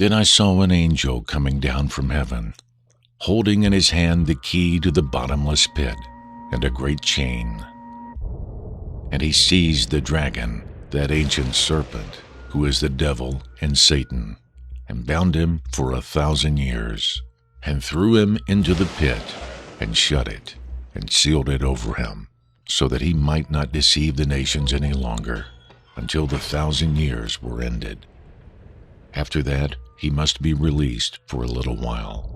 Then I saw an angel coming down from heaven, holding in his hand the key to the bottomless pit and a great chain. And he seized the dragon, that ancient serpent, who is the devil and Satan, and bound him for 1,000 years, and threw him into the pit, and shut it, and sealed it over him, so that he might not deceive the nations any longer, until the 1,000 years were ended. After that, he must be released for a little while.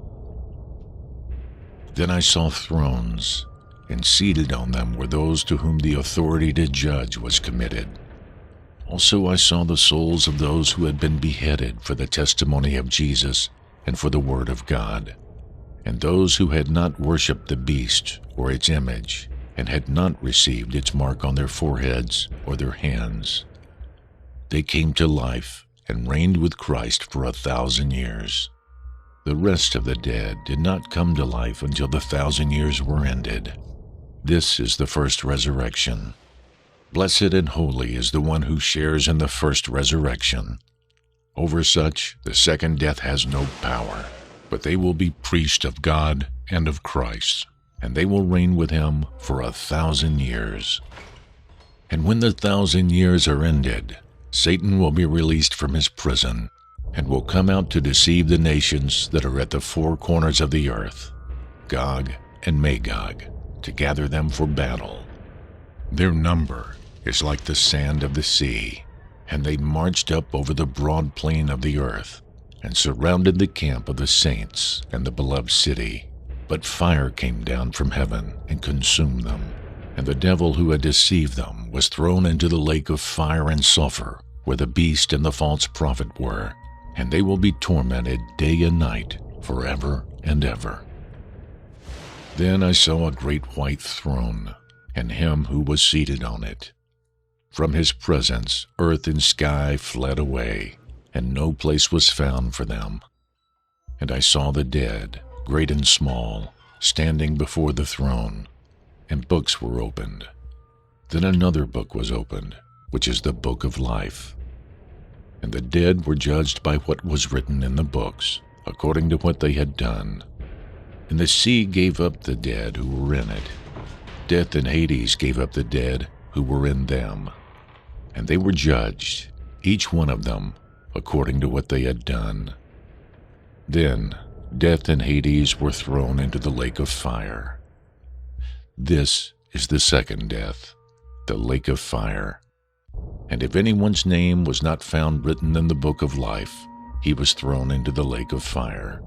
Then I saw thrones, and seated on them were those to whom the authority to judge was committed. Also I saw the souls of those who had been beheaded for the testimony of Jesus and for the word of God, and those who had not worshipped the beast or its image, and had not received its mark on their foreheads or their hands. They came to life and reigned with Christ for 1,000 years. The rest of the dead did not come to life until the 1,000 years were ended. This is the first resurrection. Blessed and holy is the one who shares in the first resurrection. Over such, the second death has no power, but they will be priests of God and of Christ, and they will reign with him for 1,000 years. And when the 1,000 years are ended, Satan will be released from his prison, and will come out to deceive the nations that are at the four corners of the earth, Gog and Magog, to gather them for battle. Their number is like the sand of the sea, and they marched up over the broad plain of the earth, and surrounded the camp of the saints and the beloved city. But fire came down from heaven and consumed them, and the devil who had deceived them was thrown into the lake of fire and sulfur, where the beast and the false prophet were, and they will be tormented day and night forever and ever. Then I saw a great white throne, and him who was seated on it. From his presence earth and sky fled away, and no place was found for them. And I saw the dead, great and small, standing before the throne, and books were opened. Then another book was opened, which is the book of life. And the dead were judged by what was written in the books, according to what they had done. And the sea gave up the dead who were in it. Death and Hades gave up the dead who were in them. And they were judged, each one of them, according to what they had done. Then death and Hades were thrown into the lake of fire. This is the second death, the lake of fire. And if anyone's name was not found written in the book of life, he was thrown into the lake of fire.